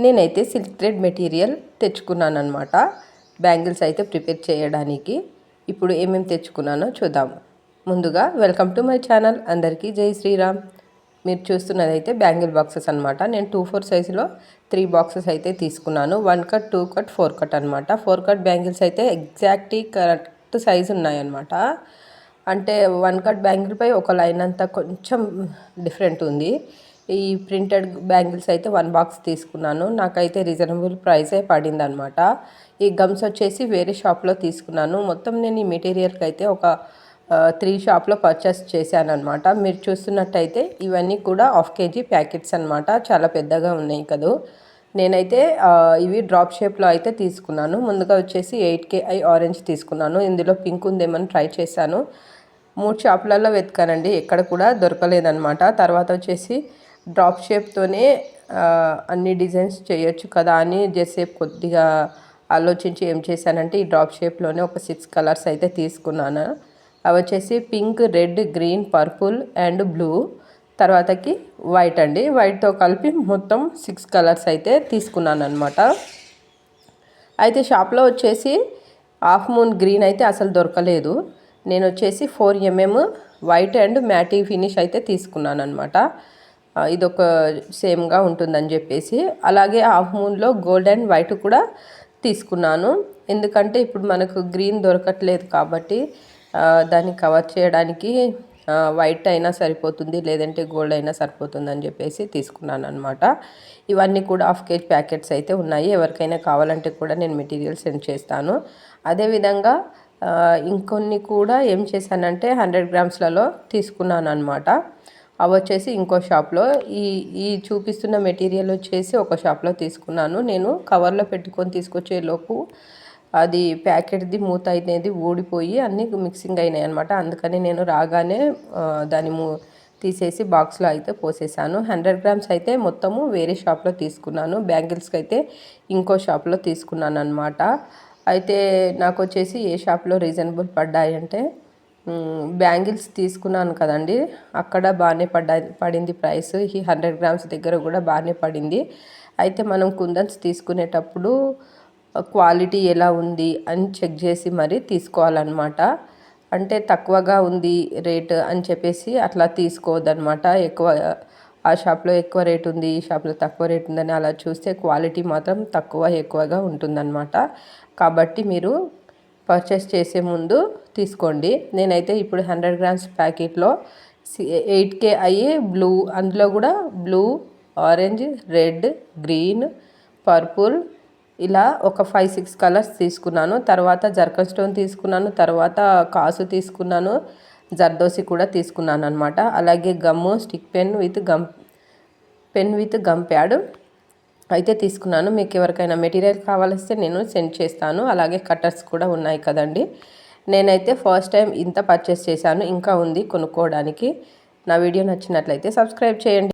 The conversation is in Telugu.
నేనైతే సిల్క్ థ్రెడ్ మెటీరియల్ తెచ్చుకున్నాను అనమాట. బ్యాంగిల్స్ అయితే ప్రిపేర్ చేయడానికి. ఇప్పుడు ఏమేమి తెచ్చుకున్నానో చూద్దాం. ముందుగా వెల్కమ్ టు మై ఛానల్. అందరికీ జై శ్రీరామ్. మీరు చూస్తున్నదైతే బ్యాంగిల్ బాక్సెస్ అనమాట. నేను 2/4 సైజులో 3 బాక్సెస్ అయితే తీసుకున్నాను. 1 కట్, 2 కట్, 4 కట్ అనమాట. 4 కట్ బ్యాంగిల్స్ అయితే ఎగ్జాక్ట్లీ కరెక్ట్ సైజు ఉన్నాయన్నమాట. అంటే 1 కట్ బ్యాంగిల్పై ఒక లైన్ అంతా కొంచెం డిఫరెంట్ ఉంది. ఈ ప్రింటెడ్ బ్యాంగిల్స్ అయితే 1 బాక్స్ తీసుకున్నాను. నాకైతే రీజనబుల్ ప్రైసే పడింది అనమాట. ఈ గమ్స్ వచ్చేసి వేరే షాప్లో తీసుకున్నాను. మొత్తం నేను ఈ మెటీరియల్కి అయితే ఒక 3 షాప్లో పర్చేస్ చేశాను అనమాట. మీరు చూస్తున్నట్టయితే ఇవన్నీ కూడా 1/2 kg ప్యాకెట్స్ అనమాట. చాలా పెద్దగా ఉన్నాయి కదా. నేనైతే ఇవి డ్రాప్ షేప్లో అయితే తీసుకున్నాను. ముందుగా వచ్చేసి 8Ki ఆరెంజ్ తీసుకున్నాను. ఇందులో పింక్ ఉందేమని ట్రై చేశాను. 3 షాపులలో వెతకానండి, ఎక్కడ కూడా దొరకలేదన్నమాట. తర్వాత వచ్చేసి డ్రాప్ షేప్తోనే అన్ని డిజైన్స్ చేయొచ్చు కదా అని జస్ట్ కొద్దిగా ఆలోచించి ఏం చేశానంటే ఈ డ్రాప్ షేప్లోనే ఒక 6 కలర్స్ అయితే తీసుకున్నాను. అవి వచ్చేసి pink, red, green, purple and blue, తర్వాతకి వైట్ అండి. వైట్తో కలిపి మొత్తం 6 కలర్స్ అయితే తీసుకున్నాను అనమాట. అయితే షాప్లో వచ్చేసి హాఫ్ మూన్ గ్రీన్ అయితే అసలు దొరకలేదు. నేను వచ్చేసి 4mm వైట్ అండ్ మ్యాటీ ఫినిష్ అయితే తీసుకున్నాను అనమాట. ఇదొక సేమ్గా ఉంటుందని చెప్పేసి. అలాగే హాఫ్ మూన్లో గోల్డ్ అండ్ వైట్ కూడా తీసుకున్నాను. ఎందుకంటే ఇప్పుడు మనకు గ్రీన్ దొరకట్లేదు కాబట్టి దాన్ని కవర్ చేయడానికి వైట్ అయినా సరిపోతుంది, లేదంటే గోల్డ్ అయినా సరిపోతుంది అని చెప్పేసి తీసుకున్నాను అనమాట. ఇవన్నీ కూడా 1/2 kg ప్యాకెట్స్ అయితే ఉన్నాయి. ఎవరికైనా కావాలంటే కూడా నేను మెటీరియల్ సెండ్ చేస్తాను. అదేవిధంగా ఇంకొన్ని కూడా ఏం చేశానంటే 100 గ్రామ్స్లలో తీసుకున్నాను అనమాట. అవి వచ్చేసి ఇంకో షాప్లో, ఈ చూపిస్తున్న మెటీరియల్ వచ్చేసి ఒక షాప్లో తీసుకున్నాను. నేను కవర్లో పెట్టుకొని తీసుకొచ్చేలోపు అది ప్యాకెట్ది మూత అనేది ఊడిపోయి అన్నీ మిక్సింగ్ అయినాయి అనమాట. అందుకని నేను రాగానే దాన్ని తీసేసి బాక్స్లో అయితే పోసేసాను. 100 గ్రామ్స్ అయితే మొత్తము వేరే షాప్లో తీసుకున్నాను. బ్యాంగిల్స్కి అయితే ఇంకో షాప్లో తీసుకున్నాను అనమాట. అయితే నాకు వచ్చేసి ఏ షాప్లో రీజనబుల్ పడ్డాయి అంటే బ్యాంగిల్స్ తీసుకున్నాను కదండి, అక్కడ బాగానే పడింది ప్రైస్. ఈ 100 గ్రామ్స్ దగ్గర కూడా బాగానే పడింది. అయితే మనం కుందన్స్ తీసుకునేటప్పుడు క్వాలిటీ ఎలా ఉంది అని చెక్ చేసి మరీ తీసుకోవాలన్నమాట. అంటే తక్కువగా ఉంది రేట్ అని చెప్పేసి అట్లా తీసుకోవద్దనమాట. ఆ షాప్లో ఎక్కువ రేట్ ఉంది, ఈ షాప్లో తక్కువ రేట్ ఉందని అలా చూస్తే క్వాలిటీ మాత్రం ఎక్కువగా ఉంటుందన్నమాట. కాబట్టి మీరు పర్చేస్ చేసే ముందు తీసుకోండి. నేనైతే ఇప్పుడు 100 గ్రామ్స్ ప్యాకెట్లో 8Ki బ్లూ, అందులో కూడా blue, orange, red, green, purple ఇలా ఒక 5-6 కలర్స్ తీసుకున్నాను. తర్వాత జర్కన్ స్టోన్ తీసుకున్నాను, తర్వాత కాసు తీసుకున్నాను, జర్దోసి కూడా తీసుకున్నాను అనమాట. అలాగే gum, stick pen with gum pad అయితే తీసుకున్నాను. మీకు ఎవరికైనా మెటీరియల్ కావాలిస్తే నేను సెండ్ చేస్తాను. అలాగే కట్టర్స్ కూడా ఉన్నాయి కదండి. నేనైతే ఫస్ట్ టైం ఇంత పర్చేస్ చేశాను, ఇంకా ఉంది కొనుక్కోవడానికి. నా వీడియో నచ్చినట్లయితే సబ్స్క్రైబ్ చేయండి.